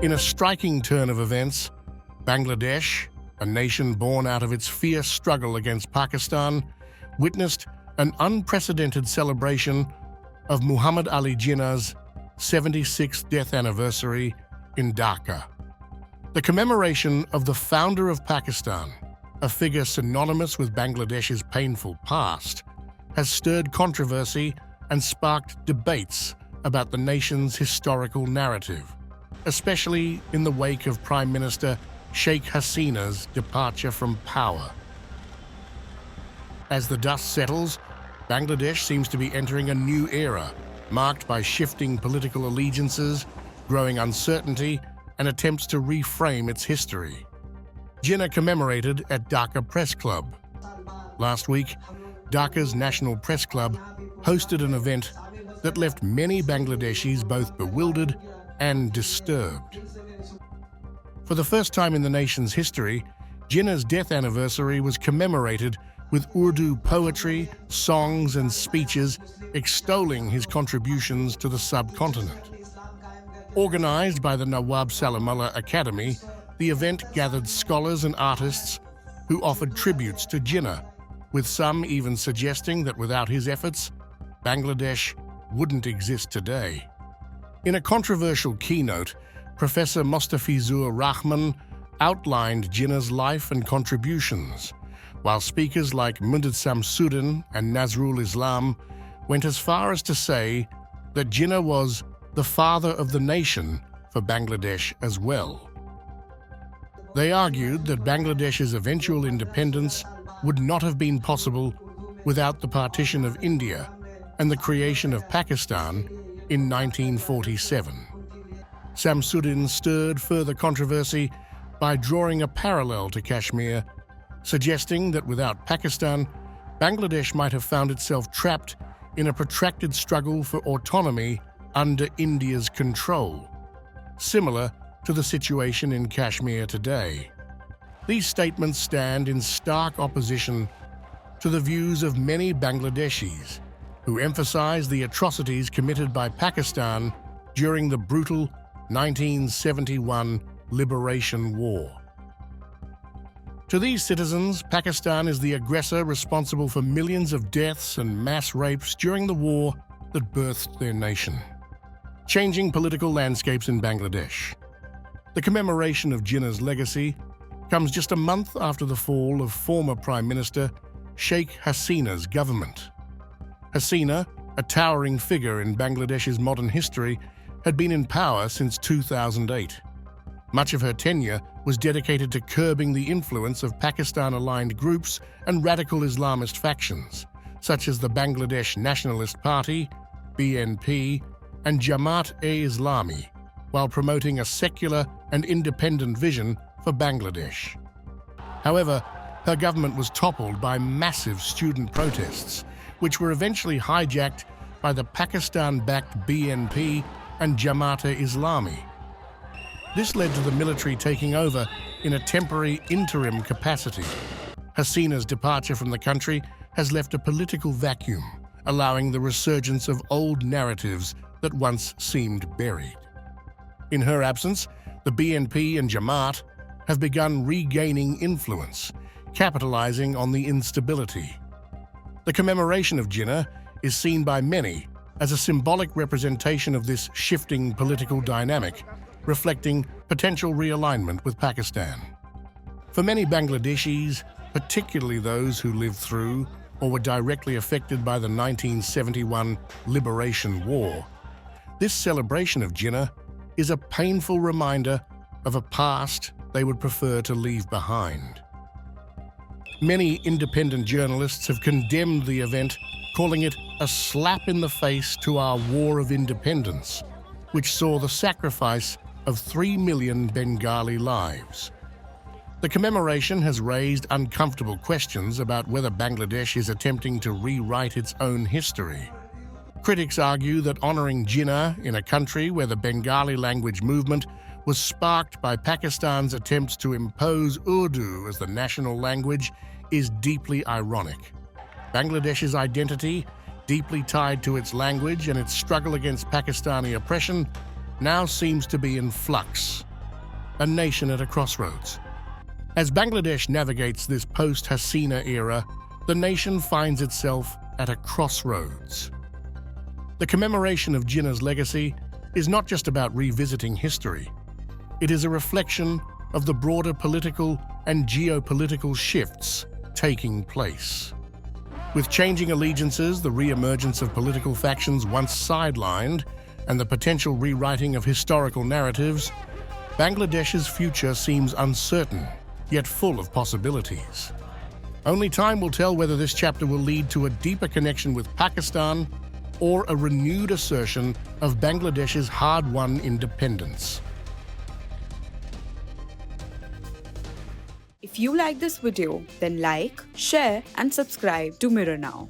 In a striking turn of events, Bangladesh, a nation born out of its fierce struggle against Pakistan, witnessed an unprecedented celebration of Muhammad Ali Jinnah's 76th death anniversary in Dhaka. The commemoration of the founder of Pakistan, a figure synonymous with Bangladesh's painful past, has stirred controversy and sparked debates about the nation's historical narrative, especially in the wake of Prime Minister Sheikh Hasina's departure from power. As the dust settles, Bangladesh seems to be entering a new era, marked by shifting political allegiances, growing uncertainty, and attempts to reframe its history. Jinnah commemorated at Dhaka Press Club. Last week, Dhaka's National Press Club hosted an event that left many Bangladeshis both bewildered and disturbed. For the first time in the nation's history, Jinnah's death anniversary was commemorated with Urdu poetry, songs, and speeches extolling his contributions to the subcontinent. Organized by the Nawab Salimullah Academy, the event gathered scholars and artists who offered tributes to Jinnah, with some even suggesting that without his efforts, Bangladesh wouldn't exist today. In a controversial keynote, Professor Mostafizur Rahman outlined Jinnah's life and contributions, while speakers like Mundad Samsudin and Nazrul Islam went as far as to say that Jinnah was the father of the nation for Bangladesh as well. They argued that Bangladesh's eventual independence would not have been possible without the partition of India and the creation of Pakistan in 1947. Samsudin stirred further controversy by drawing a parallel to Kashmir, suggesting that without Pakistan, Bangladesh might have found itself trapped in a protracted struggle for autonomy under India's control, similar to the situation in Kashmir today. These statements stand in stark opposition to the views of many Bangladeshis, who emphasize the atrocities committed by Pakistan during the brutal 1971 Liberation War. To these citizens, Pakistan is the aggressor responsible for millions of deaths and mass rapes during the war that birthed their nation, changing political landscapes in Bangladesh. The commemoration of Jinnah's legacy comes just a month after the fall of former Prime Minister Sheikh Hasina's government. Hasina, a towering figure in Bangladesh's modern history, had been in power since 2008. Much of her tenure was dedicated to curbing the influence of Pakistan-aligned groups and radical Islamist factions, such as the Bangladesh Nationalist Party, BNP, and Jamaat-e-Islami, while promoting a secular and independent vision for Bangladesh. However, her government was toppled by massive student protests, which were eventually hijacked by the Pakistan-backed BNP and Jamaat-e-Islami. This led to the military taking over in a temporary interim capacity. Hasina's departure from the country has left a political vacuum, allowing the resurgence of old narratives that once seemed buried. In her absence, the BNP and Jamaat have begun regaining influence, capitalizing on the instability. The commemoration of Jinnah is seen by many as a symbolic representation of this shifting political dynamic, reflecting potential realignment with Pakistan. For many Bangladeshis, particularly those who lived through or were directly affected by the 1971 Liberation War, this celebration of Jinnah is a painful reminder of a past they would prefer to leave behind. Many independent journalists have condemned the event, calling it a slap in the face to our war of independence, which saw the sacrifice of 3 million Bengali lives. The commemoration has raised uncomfortable questions about whether Bangladesh is attempting to rewrite its own history. Critics argue that honoring Jinnah in a country where the Bengali language movement was sparked by Pakistan's attempts to impose Urdu as the national language is deeply ironic. Bangladesh's identity, deeply tied to its language and its struggle against Pakistani oppression, now seems to be in flux, a nation at a crossroads. As Bangladesh navigates this post-Hasina era, the nation finds itself at a crossroads. The Commemoration of Jinnah's legacy is not just about revisiting history. It is a reflection of the broader political and geopolitical shifts taking place. With changing allegiances, the re-emergence of political factions once sidelined, and the potential rewriting of historical narratives, Bangladesh's future seems uncertain, yet full of possibilities. Only time will tell whether this chapter will lead to a deeper connection with Pakistan or a renewed assertion of Bangladesh's hard-won independence. If you like this video, then like, share and subscribe to Mirror Now.